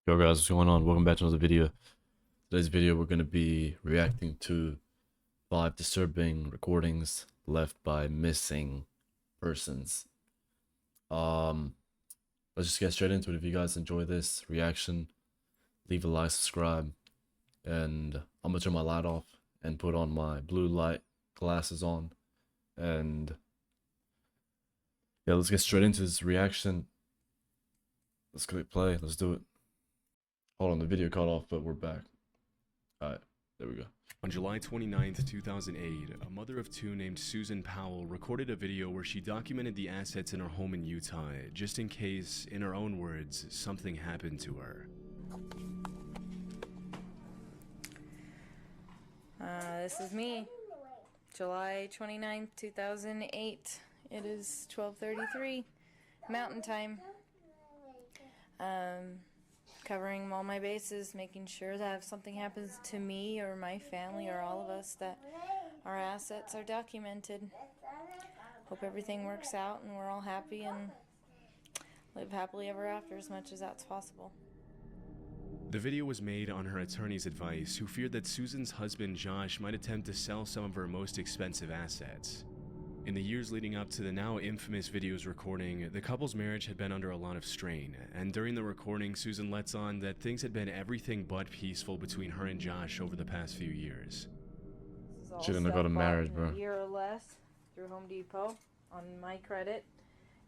Yo guys, what's going on? Welcome back to another video. Today's video we're going to be reacting to 5 disturbing recordings left by missing persons. Um, let's just get straight into it. If you guys enjoy this reaction, leave a like, subscribe, and I'm gonna turn my light off and put on my blue light glasses on. And yeah, let's get straight into this reaction. Let's click play. Let's do it. Hold on, the video cut off, but we're back. Alright, there we go. On July 29th, 2008, a mother of two named Susan Powell recorded a video where she documented the assets in her home in Utah, just in case, in her own words, something happened to her. This is me, July 29th, 2008. It is 12:33 Mountain Time. Covering all my bases, making sure that if something happens to me or my family or all of us, that our assets are documented. Hope everything works out and we're all happy and live happily ever after as much as that's possible. The video was made on her attorney's advice, who feared that Susan's husband Josh might attempt to sell some of her most expensive assets. In the years leading up to the now infamous video's recording, the couple's marriage had been under a lot of strain, and during the recording, Susan lets on that things had been everything but peaceful between her and Josh over the past few years. This is all Shouldn't have got a marriage, bro. a year or less through Home Depot on my credit.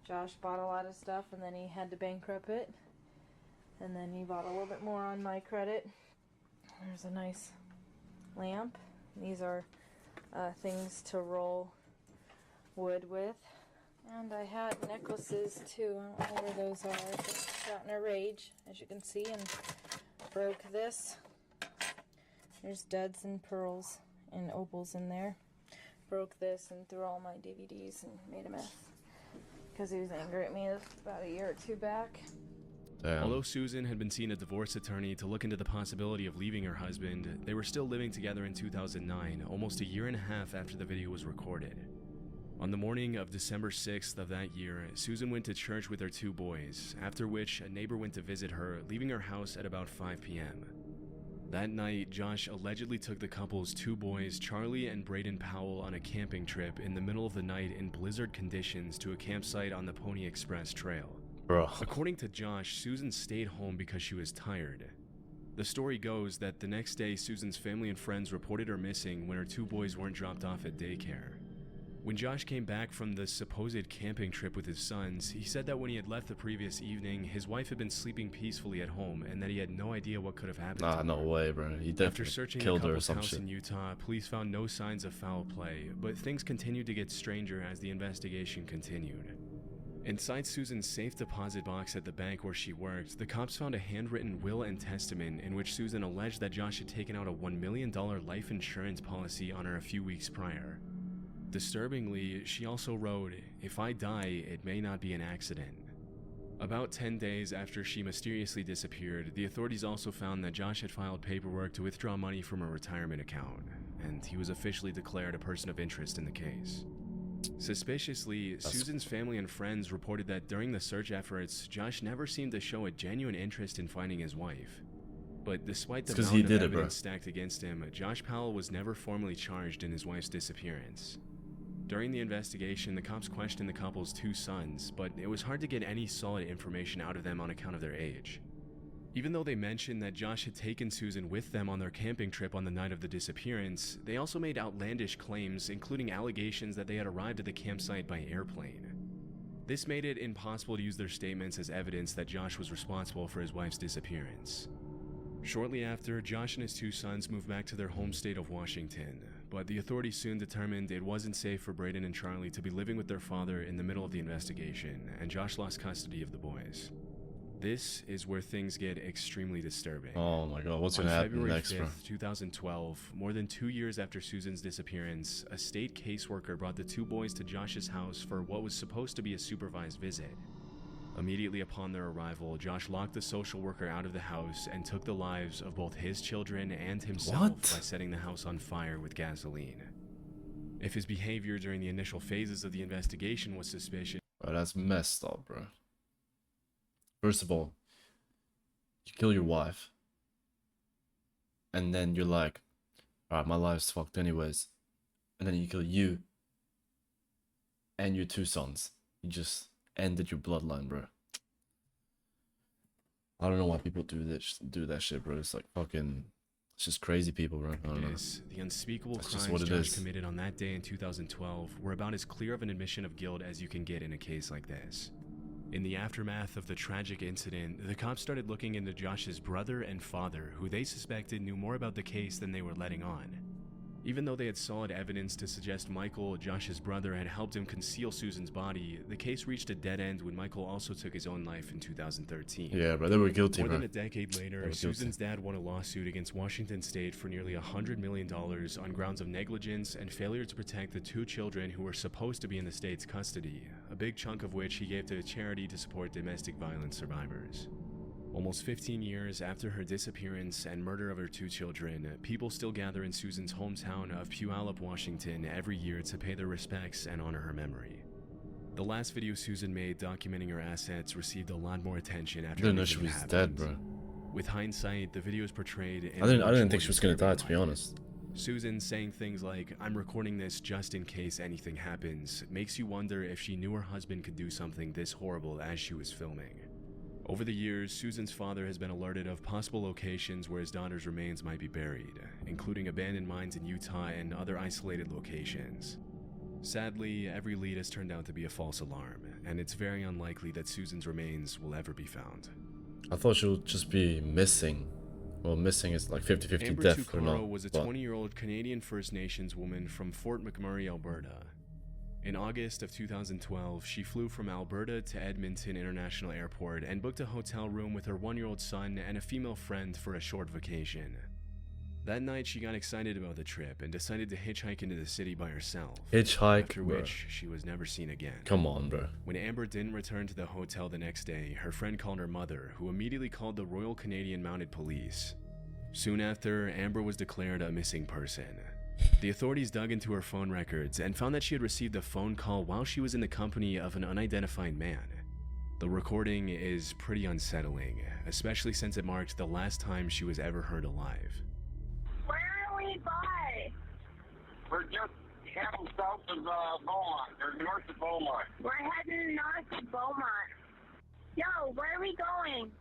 Josh bought a lot of stuff and then he had to bankrupt it. And then he bought a little bit more on my credit. There's a nice lamp. These are things to roll wood with. And I had necklaces too. I don't know where those are. I just got in a rage, as you can see, and broke this. There's duds and pearls and opals in there. Broke this and threw all my DVDs and made a mess because he was angry at me about a year or two back. Damn. Although Susan had been seeing a divorce attorney to look into the possibility of leaving her husband, they were still living together in 2009, almost a year and a half after the video was recorded. On the morning of December 6th of that year, Susan went to church with her two boys, after which a neighbor went to visit her, leaving her house at about 5 p.m. That night, Josh allegedly took the couple's two boys, Charlie and Braden Powell, on a camping trip in the middle of the night in blizzard conditions to a campsite on the Pony Express Trail. Bro. According to Josh, Susan stayed home because she was tired. The story goes that the next day, Susan's family and friends reported her missing when her two boys weren't dropped off at daycare. When Josh came back from the supposed camping trip with his sons, he said that when he had left the previous evening, his wife had been sleeping peacefully at home and that he had no idea what could have happened to her. No way, bro. He After definitely searching killed the her or couple's some house shit. in Utah, police found no signs of foul play, but things continued to get stranger as the investigation continued. Inside Susan's safe deposit box at the bank where she worked, the cops found a handwritten will and testament in which Susan alleged that Josh had taken out a $1 million life insurance policy on her a few weeks prior. Disturbingly, she also wrote, "If I die, it may not be an accident." About 10 days after she mysteriously disappeared, the authorities also found that Josh had filed paperwork to withdraw money from a retirement account, and he was officially declared a person of interest in the case. Suspiciously, Susan's family and friends reported that during the search efforts, Josh never seemed to show a genuine interest in finding his wife. But despite the mountain of evidence stacked against him, Josh Powell was never formally charged in his wife's disappearance. During the investigation, the cops questioned the couple's two sons, but it was hard to get any solid information out of them on account of their age. Even though they mentioned that Josh had taken Susan with them on their camping trip on the night of the disappearance, they also made outlandish claims, including allegations that they had arrived at the campsite by airplane. This made it impossible to use their statements as evidence that Josh was responsible for his wife's disappearance. Shortly after, Josh and his two sons moved back to their home state of Washington, but the authorities soon determined it wasn't safe for Braden and Charlie to be living with their father in the middle of the investigation, and Josh lost custody of the boys. This is where things get extremely disturbing. Oh my god, what's gonna happen next, bro? On February 5th, 2012, more than 2 years after Susan's disappearance, a state caseworker brought the two boys to Josh's house for what was supposed to be a supervised visit. Immediately upon their arrival, Josh locked the social worker out of the house and took the lives of both his children and himself by setting the house on fire with gasoline. If his behavior during the initial phases of the investigation was suspicious, Bro, that's messed up, bro. First of all, kill your wife, and then you're like, alright, my life's fucked anyways, and then you kill you and your 2 sons. You just ended your bloodline, bro. I don't know why people do that shit, bro. It's like fucking, it's just crazy people, bro. I don't know. The unspeakable That's just crimes what it Josh is. committed on that day in 2012 were about as clear of an admission of guilt as you can get in a case like this. In the aftermath of the tragic incident, the cops started looking into Josh's brother and father, who they suspected knew more about the case than they were letting on. Even though they had solid evidence to suggest Michael, Josh's brother, had helped him conceal Susan's body, the case reached a dead end when Michael also took his own life in 2013. Yeah, bro, they were guilty, More bro. than a decade later, Susan's dad won a lawsuit against Washington State for nearly $100 million on grounds of negligence and failure to protect the 2 children who were supposed to be in the state's custody, a big chunk of which he gave to a charity to support domestic violence survivors. Almost 15 years after her disappearance and murder of her 2 children, people still gather in Susan's hometown of Puyallup, Washington every year to pay their respects and honor her memory. The last video Susan made documenting her assets received a lot more attention after I didn't know she everything was happened. dead, bro. With hindsight, the video is portrayed in I a much didn't more think she was gonna die, to be disturbing honest. light. Susan saying things like, "I'm recording this just in case anything happens," makes you wonder if she knew her husband could do something this horrible as she was filming. Over the years, Susan's father has been alerted of possible locations where his daughter's remains might be buried, including abandoned mines in Utah and other isolated locations. Sadly, every lead has turned out to be a false alarm, and it's very unlikely that Susan's remains will ever be found. I thought she would just be missing. Well, missing is like 50-50 Amber death or Tucaro not. was a but 20-year-old Canadian First Nations woman from Fort McMurray, Alberta. In August of 2012, she flew from Alberta to Edmonton International Airport and booked a hotel room with her 1-year-old son and a female friend for a short vacation. That night, she got excited about the trip and decided to hitchhike into the city by herself. Hitchhike, after bro. which she was never seen again. Come on, bro. When Amber didn't return to the hotel the next day, her friend called her mother, who immediately called the Royal Canadian Mounted Police. Soon after, Amber was declared a missing person. The authorities dug into her phone records and found that she had received a phone call while she was in the company of an unidentified man. The recording is pretty unsettling, especially since it marked the last time she was ever heard alive. Where are we by? We're just heading south of Beaumont, or north of Beaumont. We're heading north of Beaumont. Yo, where are we going?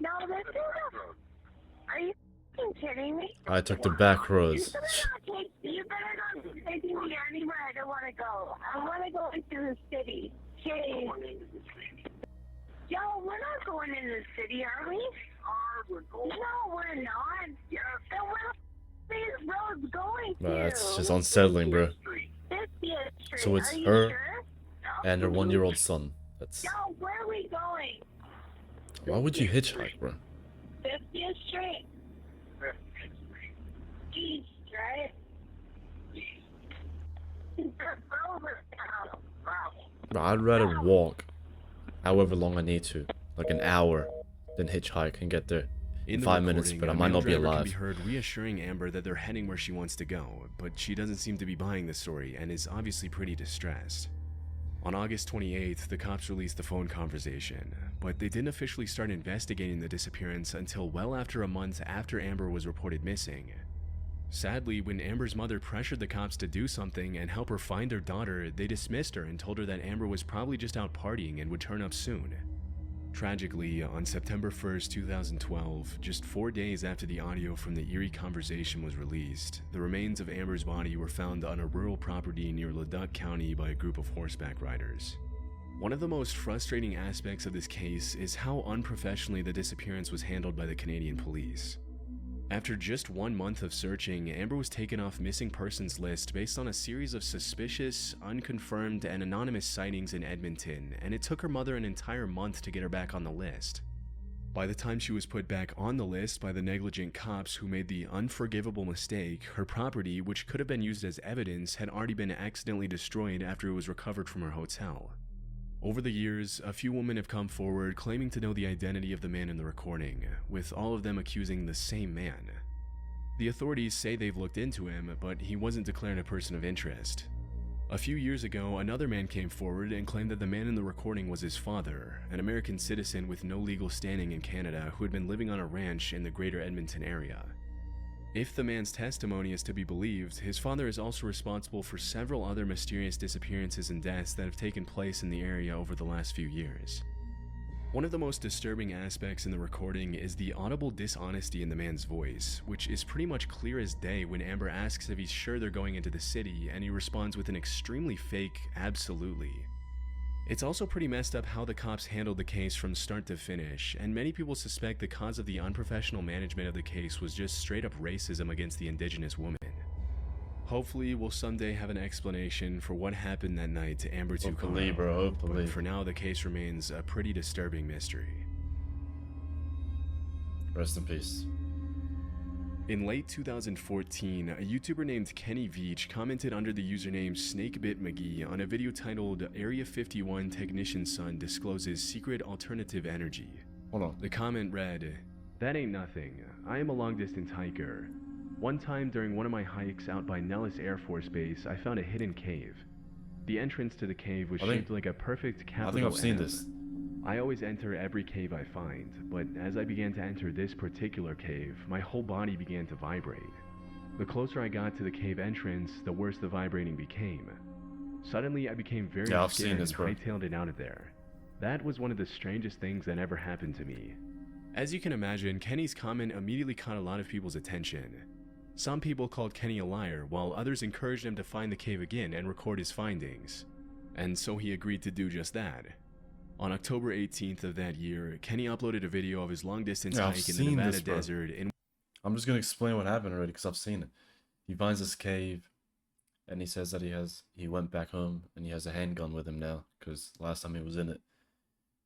No, this is a... Are you f***ing kidding me? I took the back roads. You better not take me anywhere I don't want to go. I want to go into the city. Jeez. Yo, we're not going into the city, are we? We're going. No, we're not. Yes. Then where the f- these roads going to? Bro, it's just unsettling, bro. 50th Street. So it's Are you her sure? and her 1-year-old son. That's. Yo, where are we going? Why would you hitchhike, bro? 50th Street. East, right? Over now. Bro, I'd rather walk however long I need to, like an hour, than hitchhike and get there in the 5 minutes, recording, but I a might male not be driver alive. Can be heard reassuring Amber that they're heading where she wants to go, but she doesn't seem to be buying the story and is obviously pretty distressed. On August 28th, the cops released the phone conversation, but they didn't officially start investigating the disappearance until well after a month after Amber was reported missing. Sadly, when Amber's mother pressured the cops to do something and help her find their daughter, they dismissed her and told her that Amber was probably just out partying and would turn up soon. Tragically, on September 1st, 2012, just 4 days after the audio from the eerie conversation was released, the remains of Amber's body were found on a rural property near Leduc County by a group of horseback riders. One of the most frustrating aspects of this case is how unprofessionally the disappearance was handled by the Canadian police. After just 1 month of searching, Amber was taken off missing persons list based on a series of suspicious, unconfirmed, and anonymous sightings in Edmonton, and it took her mother an entire month to get her back on the list. By the time she was put back on the list by the negligent cops who made the unforgivable mistake, her property, which could have been used as evidence, had already been accidentally destroyed after it was recovered from her hotel. Over the years, a few women have come forward claiming to know the identity of the man in the recording, with all of them accusing the same man. The authorities say they've looked into him, but he wasn't declared a person of interest. A few years ago, another man came forward and claimed that the man in the recording was his father, an American citizen with no legal standing in Canada who had been living on a ranch in the greater Edmonton area. If the man's testimony is to be believed, his father is also responsible for several other mysterious disappearances and deaths that have taken place in the area over the last few years. One of the most disturbing aspects in the recording is the audible dishonesty in the man's voice, which is pretty much clear as day when Amber asks if he's sure they're going into the city, and he responds with an extremely fake "absolutely." It's also pretty messed up how the cops handled the case from start to finish, and many people suspect the cause of the unprofessional management of the case was just straight up racism against the Indigenous woman. Hopefully, we'll someday have an explanation for what happened that night to Amber Hopefully, Tucano, bro, hopefully. but for now the case remains a pretty disturbing mystery. Rest in peace. In late 2014, a YouTuber named Kenny Veach commented under the username SnakeBitMcGee on a video titled "Area 51 Technician's Son Discloses Secret Alternative Energy." Hold on. The comment read, "That ain't nothing. I am a long-distance hiker. One time during one of my hikes out by Nellis Air Force Base, I found a hidden cave. The entrance to the cave was shaped like a perfect capital I think I've seen M. this. I always enter every cave I find, but as I began to enter this particular cave, my whole body began to vibrate. The closer I got to the cave entrance, the worse the vibrating became. Suddenly, I became very Yeah, I've seen scared this, and bro. hightailed it out of there. That was one of the strangest things that ever happened to me." As you can imagine, Kenny's comment immediately caught a lot of people's attention. Some people called Kenny a liar, while others encouraged him to find the cave again and record his findings. And so he agreed to do just that. On October 18th of that year, Kenny uploaded a video of his long-distance Yeah, I've hike in the seen Nevada this, bro. desert in I'm just gonna explain what happened already because I've seen it. He finds this cave, and he says that he went back home and he has a handgun with him now because last time he was in it,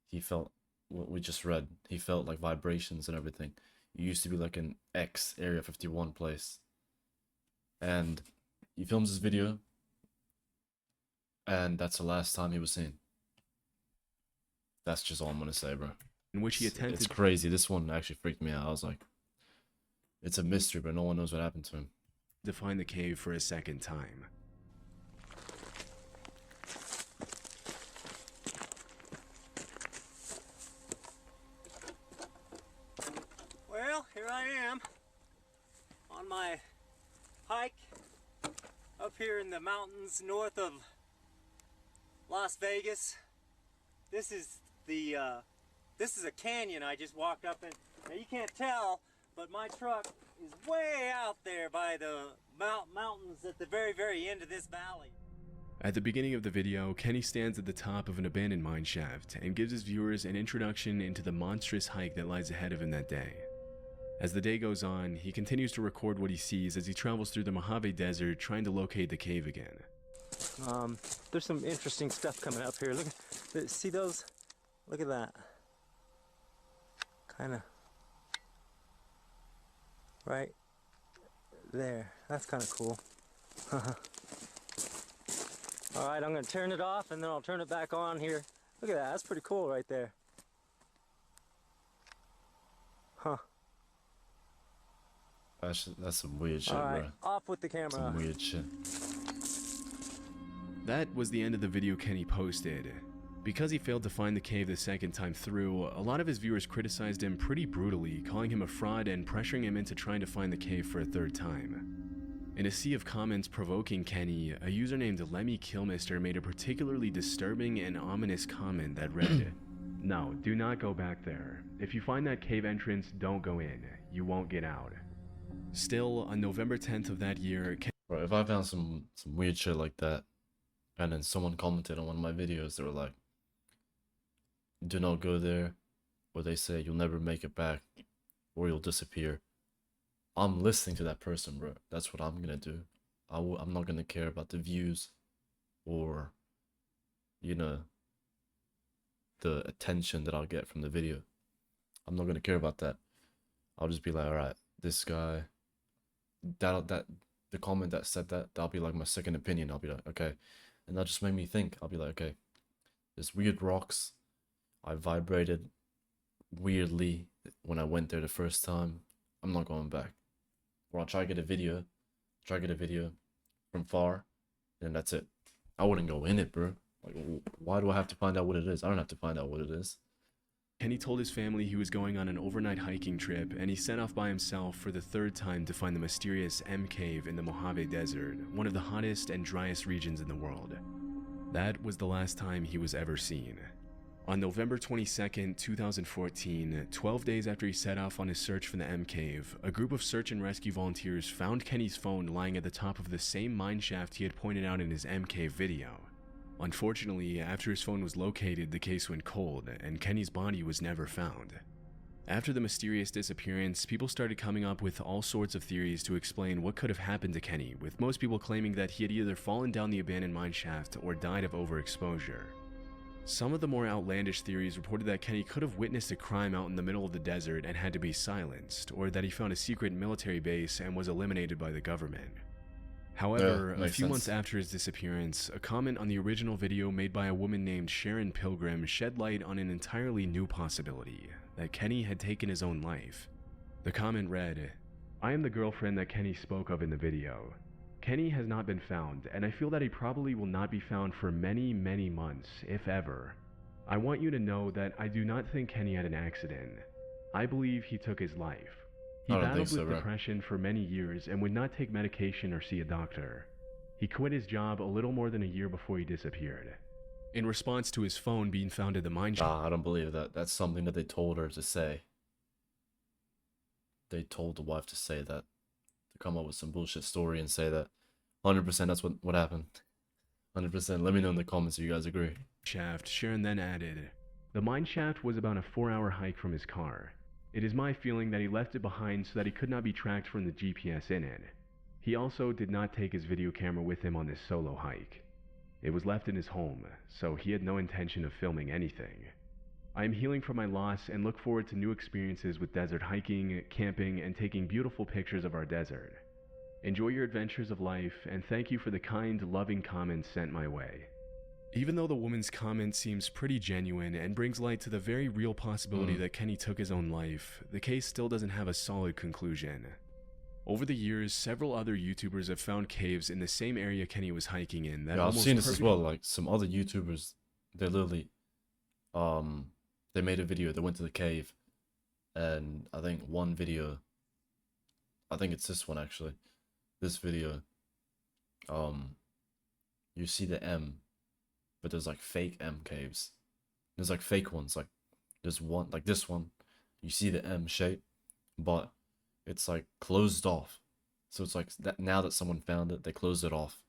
he felt what we just read. He felt like vibrations and everything. It used to be like an X Area 51 place, and he films this video, and that's the last time he was seen. That's just all I'm gonna say, bro. which he It's attempted crazy. This one actually freaked me out. I was like, it's a mystery, but no one knows what happened to him. to find the cave for a second time. Well, here I am on my hike up here in the mountains north of Las Vegas. This is a canyon I just walked up in. Now you can't tell, but my truck is way out there by the mountains at the very, very end of this valley. At the beginning of the video, Kenny stands at the top of an abandoned mine shaft and gives his viewers an introduction into the monstrous hike that lies ahead of him that day. As the day goes on, he continues to record what he sees as he travels through the Mojave Desert trying to locate the cave again. There's some interesting stuff coming up here. Look, see those? Look at that. Kind of right there. That's kind of cool. All right, I'm going to turn it off and then I'll turn it back on here. Look at that. That's pretty cool right there. Huh. That's some weird shit, All right, bro. off with the camera. Some weird shit. That was the end of the video Kenny posted. Because he failed to find the cave the second time through, a lot of his viewers criticized him pretty brutally, calling him a fraud and pressuring him into trying to find the cave for a third time. In a sea of comments provoking Kenny, a user named Lemmy Kilmister made a particularly disturbing and ominous comment that read, "No, do not go back there. If you find that cave entrance, don't go in. You won't get out." Still, on November 10th of that year, Bro, if I found some weird shit like that, and then someone commented on one of my videos, they were like, "Do not go there," or they say you'll never make it back, or you'll disappear. I'm listening to that person, bro. That's what I'm gonna do. I'm not gonna care about the views, or, you know, the attention that I'll get from the video. I'm not gonna care about that. I'll just be like, all right, this guy, the comment that said that'll be like my second opinion. I'll be like, okay, and that just made me think. I'll be like, okay, there's weird rocks. I vibrated weirdly when I went there the first time. I'm not going back. Or I'll try to get a video from far, and that's it. I wouldn't go in it, bro. Like, why do I have to find out what it is? I don't have to find out what it is. Kenny told his family he was going on an overnight hiking trip, and he set off by himself for the third time to find the mysterious M Cave in the Mojave Desert, one of the hottest and driest regions in the world. That was the last time he was ever seen. On November 22nd, 2014, 12 days after he set off on his search for the M Cave, a group of search and rescue volunteers found Kenny's phone lying at the top of the same mine shaft he had pointed out in his M Cave video. Unfortunately, after his phone was located, the case went cold, and Kenny's body was never found. After the mysterious disappearance, people started coming up with all sorts of theories to explain what could have happened to Kenny, with most people claiming that he had either fallen down the abandoned mine shaft or died of overexposure. Some of the more outlandish theories reported that Kenny could have witnessed a crime out in the middle of the desert and had to be silenced, or that he found a secret military base and was eliminated by the government. However, a few months after his disappearance, a comment on the original video made by a woman named Sharon Pilgrim shed light on an entirely new possibility, that Kenny had taken his own life. The comment read, "I am the girlfriend that Kenny spoke of in the video. Kenny has not been found, and I feel that he probably will not be found for many, many months, if ever. I want you to know that I do not think Kenny had an accident. I believe he took his life. He battled with depression for many years and would not take medication or see a doctor. He quit his job a little more than a year before he disappeared." In response to his phone being found at the mine shaft. I don't believe that. That's something that they told her to say. They told the wife to say that. To come up with some bullshit story and say that 100% that's what happened. 100%. Let me know in the comments if you guys agree. Sharon then added, "The mine shaft was about a 4-hour hike from his car. It is my feeling that he left it behind so that he could not be tracked from the GPS in it. He also did not take his video camera with him on this solo hike. It was left in his home, so he had no intention of filming anything. I am healing from my loss and look forward to new experiences with desert hiking, camping, and taking beautiful pictures of our desert. Enjoy your adventures of life, and thank you for the kind, loving comments sent my way." Even though the woman's comment seems pretty genuine and brings light to the very real possibility that Kenny took his own life, the case still doesn't have a solid conclusion. Over the years, several other YouTubers have found caves in the same area Kenny was hiking in. I've seen this as well. Like some other YouTubers, they literally, they made a video. They went to the cave, and I think one video, I think it's this one actually. This video, you see the M, but there's like fake M caves. There's like fake ones. Like there's one like this one. You see the M shape, but it's like closed off. So it's like that now that someone found it, they close it off,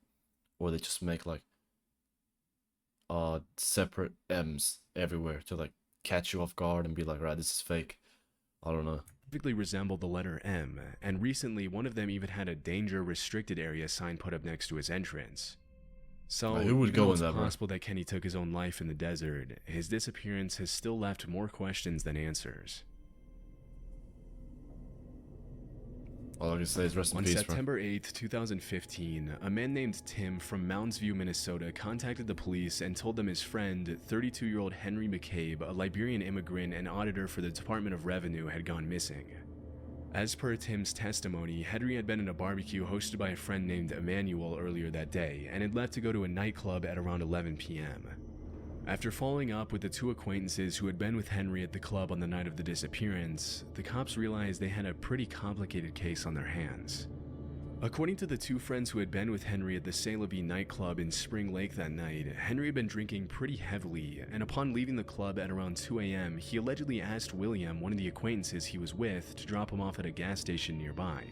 or they just make like separate M's everywhere to like catch you off guard and be like, right, this is fake. I don't know. Typically resembled the letter M, and recently one of them even had a danger restricted area sign put up next to his entrance. So who would go in that? It's possible that Kenny took his own life in the desert. His disappearance has still left more questions than answers. All I can say is rest in peace, On September 8th, 2015, a man named Tim from Mounds View, Minnesota contacted the police and told them his friend, 32-year-old Henry McCabe, a Liberian immigrant and auditor for the Department of Revenue, had gone missing. As per Tim's testimony, Henry had been at a barbecue hosted by a friend named Emmanuel earlier that day and had left to go to a nightclub at around 11 p.m. After following up with the two acquaintances who had been with Henry at the club on the night of the disappearance, the cops realized they had a pretty complicated case on their hands. According to the two friends who had been with Henry at the C'est La Vie nightclub in Spring Lake that night, Henry had been drinking pretty heavily, and upon leaving the club at around 2 a.m., he allegedly asked William, one of the acquaintances he was with, to drop him off at a gas station nearby.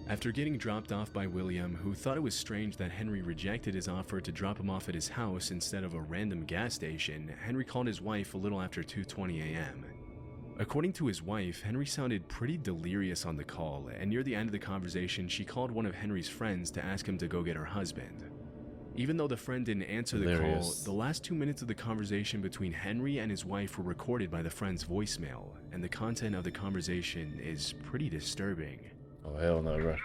After getting dropped off by William, who thought it was strange that Henry rejected his offer to drop him off at his house instead of a random gas station, Henry called his wife a little after 2:20 a.m. According to his wife, Henry sounded pretty delirious on the call, and near the end of the conversation, she called one of Henry's friends to ask him to go get her husband. Even though the friend didn't answer the call, the last 2 minutes of the conversation between Henry and his wife were recorded by the friend's voicemail, and the content of the conversation is pretty disturbing. Oh, hell no, bro.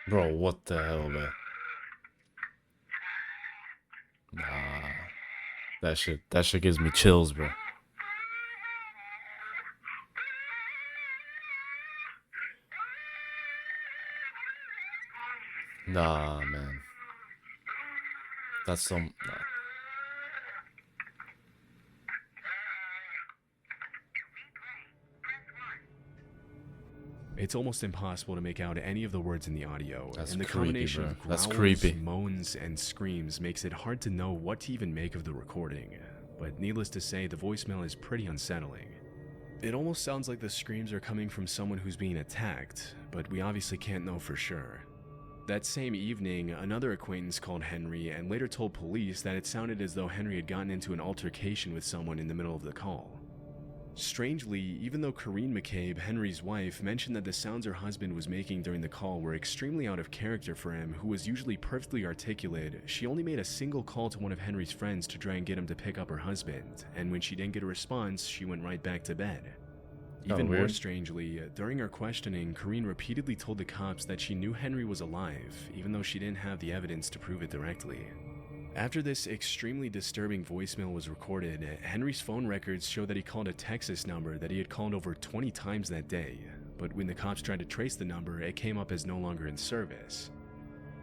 Bro, what the hell, man? Nah. That shit gives me chills, bro. Nah, man. That's some. Nah. It's almost impossible to make out any of the words in the audio, That's and the creepy, combination bro. of That's growls, creepy. moans, and screams makes it hard to know what to even make of the recording. But needless to say, the voicemail is pretty unsettling. It almost sounds like the screams are coming from someone who's being attacked, but we obviously can't know for sure. That same evening, another acquaintance called Henry and later told police that it sounded as though Henry had gotten into an altercation with someone in the middle of the call. Strangely, even though Corrine McCabe, Henry's wife, mentioned that the sounds her husband was making during the call were extremely out of character for him, who was usually perfectly articulate, she only made a single call to one of Henry's friends to try and get him to pick up her husband, and when she didn't get a response, she went right back to bed. Even more weird. strangely, during her questioning, Corrine repeatedly told the cops that she knew Henry was alive, even though she didn't have the evidence to prove it directly. After this extremely disturbing voicemail was recorded, Henry's phone records show that he called a Texas number that he had called over 20 times that day, but when the cops tried to trace the number, it came up as no longer in service.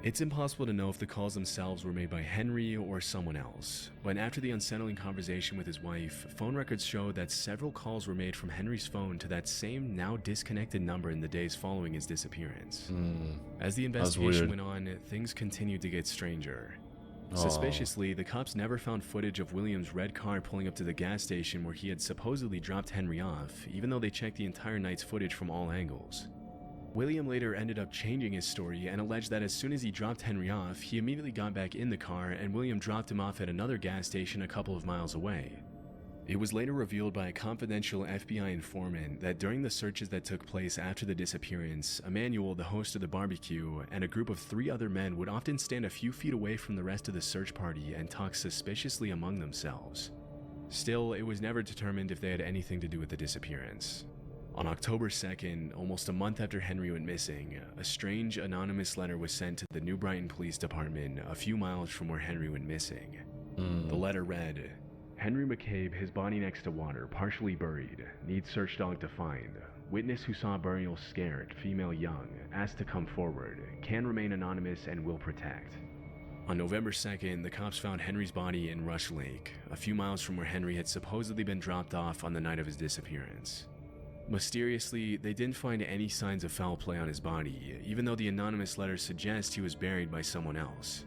It's impossible to know if the calls themselves were made by Henry or someone else, but after the unsettling conversation with his wife, phone records show that several calls were made from Henry's phone to that same now disconnected number in the days following his disappearance. As the investigation went on, things continued to get stranger. Suspiciously, the cops never found footage of William's red car pulling up to the gas station where he had supposedly dropped Henry off, even though they checked the entire night's footage from all angles. William later ended up changing his story and alleged that as soon as he dropped Henry off, he immediately got back in the car and William dropped him off at another gas station a couple of miles away. It was later revealed by a confidential FBI informant that during the searches that took place after the disappearance, Emmanuel, the host of the barbecue, and a group of 3 other men would often stand a few feet away from the rest of the search party and talk suspiciously among themselves. Still, it was never determined if they had anything to do with the disappearance. On October 2nd, almost a month after Henry went missing, a strange anonymous letter was sent to the New Brighton Police Department a few miles from where Henry went missing. The letter read, "Henry McCabe, his body next to water, partially buried. Needs search dog to find. Witness who saw burial scared, female young, asked to come forward. Can remain anonymous and will protect." On November 2nd, the cops found Henry's body in Rush Lake, a few miles from where Henry had supposedly been dropped off on the night of his disappearance. Mysteriously, they didn't find any signs of foul play on his body, even though the anonymous letter suggests he was buried by someone else.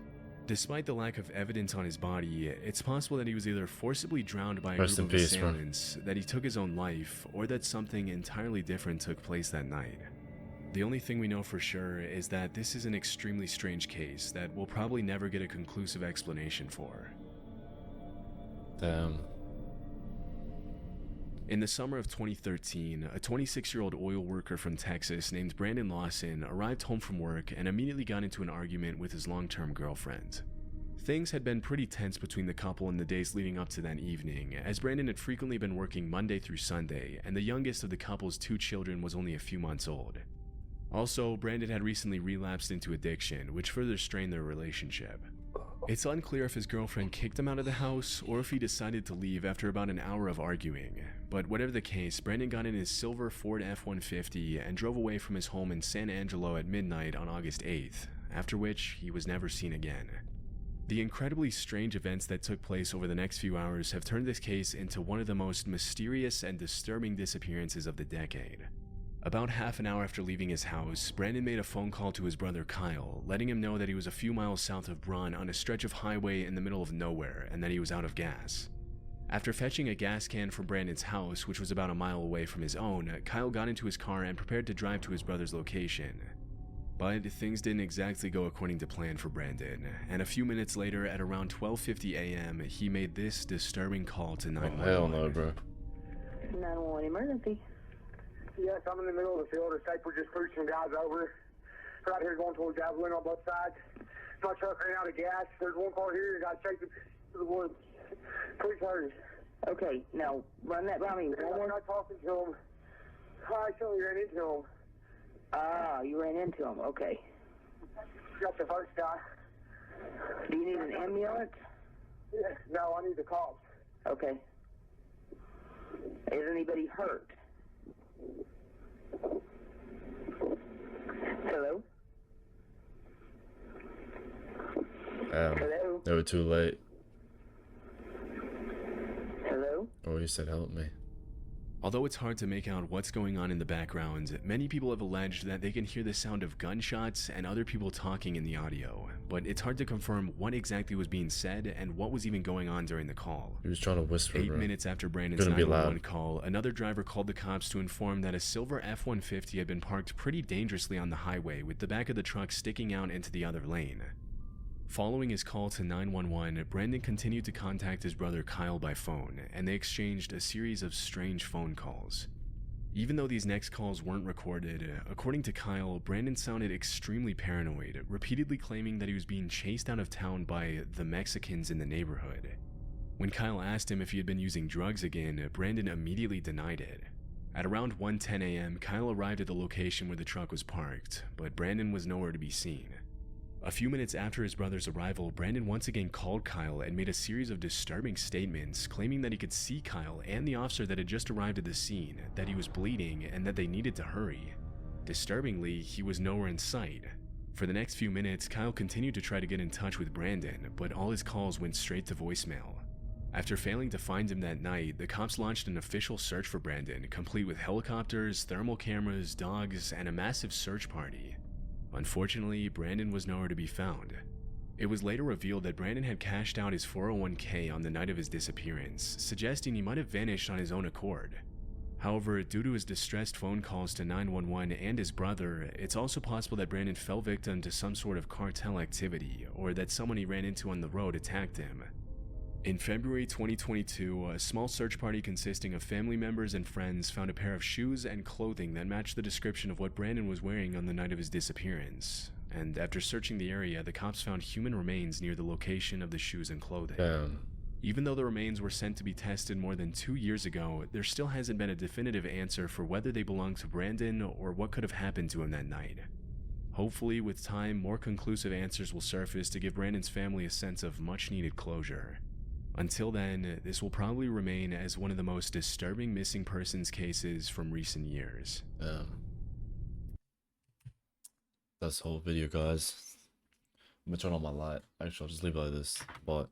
Despite the lack of evidence on his body, it's possible that he was either forcibly drowned by a Rest group in of peace, bro. assailants, that he took his own life, or that something entirely different took place that night. The only thing we know for sure is that this is an extremely strange case that we'll probably never get a conclusive explanation for. Damn. In the summer of 2013, a 26-year-old oil worker from Texas named Brandon Lawson arrived home from work and immediately got into an argument with his long-term girlfriend. Things had been pretty tense between the couple in the days leading up to that evening, as Brandon had frequently been working Monday through Sunday, and the youngest of the couple's 2 children was only a few months old. Also, Brandon had recently relapsed into addiction, which further strained their relationship. It's unclear if his girlfriend kicked him out of the house or if he decided to leave after about an hour of arguing, but whatever the case, Brandon got in his silver Ford F-150 and drove away from his home in San Angelo at midnight on August 8th, after which he was never seen again. The incredibly strange events that took place over the next few hours have turned this case into one of the most mysterious and disturbing disappearances of the decade. About half an hour after leaving his house, Brandon made a phone call to his brother Kyle, letting him know that he was a few miles south of Braun on a stretch of highway in the middle of nowhere and that he was out of gas. After fetching a gas can from Brandon's house, which was about a mile away from his own, Kyle got into his car and prepared to drive to his brother's location. But things didn't exactly go according to plan for Brandon, and a few minutes later, at around 12:50 a.m., he made this disturbing call to 911. Oh, hell no, bro. 911 emergency. Yes, I'm in the middle of the field. The Staple just pushed some guys over. Right here going towards Javelin on both sides. My truck ran out of gas. There's one car here. Got chasing to the woods. Please hurry. Okay, now run that by me. I'm not talking to him. I actually ran into him. Ah, you ran into him. Okay. Got the first guy. Do you need an ambulance? Yeah, no, I need the cops. Okay. Is anybody hurt? Hello? Hello? They were too late. Hello? Oh, he said help me. Although it's hard to make out what's going on in the background, many people have alleged that they can hear the sound of gunshots and other people talking in the audio, but it's hard to confirm what exactly was being said and what was even going on during the call. He was trying to whisper, 8 bro. minutes after Brandon's Couldn't be 911 loud. call, another driver called the cops to inform that a silver F-150 had been parked pretty dangerously on the highway with the back of the truck sticking out into the other lane. Following his call to 911, Brandon continued to contact his brother Kyle by phone, and they exchanged a series of strange phone calls. Even though these next calls weren't recorded, according to Kyle, Brandon sounded extremely paranoid, repeatedly claiming that he was being chased out of town by the Mexicans in the neighborhood. When Kyle asked him if he had been using drugs again, Brandon immediately denied it. At around 1:10 a.m., Kyle arrived at the location where the truck was parked, but Brandon was nowhere to be seen. A few minutes after his brother's arrival, Brandon once again called Kyle and made a series of disturbing statements, claiming that he could see Kyle and the officer that had just arrived at the scene, that he was bleeding, and that they needed to hurry. Disturbingly, he was nowhere in sight. For the next few minutes, Kyle continued to try to get in touch with Brandon, but all his calls went straight to voicemail. After failing to find him that night, the cops launched an official search for Brandon, complete with helicopters, thermal cameras, dogs, and a massive search party. Unfortunately, Brandon was nowhere to be found. It was later revealed that Brandon had cashed out his 401k on the night of his disappearance, suggesting he might have vanished on his own accord. However, due to his distressed phone calls to 911 and his brother, it's also possible that Brandon fell victim to some sort of cartel activity, or that someone he ran into on the road attacked him. In February 2022, a small search party consisting of family members and friends found a pair of shoes and clothing that matched the description of what Brandon was wearing on the night of his disappearance. And after searching the area, the cops found human remains near the location of the shoes and clothing. Damn. Even though the remains were sent to be tested more than 2 years ago, there still hasn't been a definitive answer for whether they belong to Brandon or what could have happened to him that night. Hopefully, with time, more conclusive answers will surface to give Brandon's family a sense of much-needed closure. Until then, this will probably remain as one of the most disturbing missing persons cases from recent years. That's the whole video, guys. I'm gonna turn on my light. Actually, I'll just leave it like this. But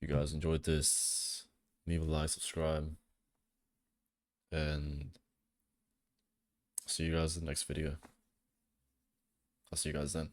if you guys enjoyed this, leave a like, subscribe, and see you guys in the next video. I'll see you guys then.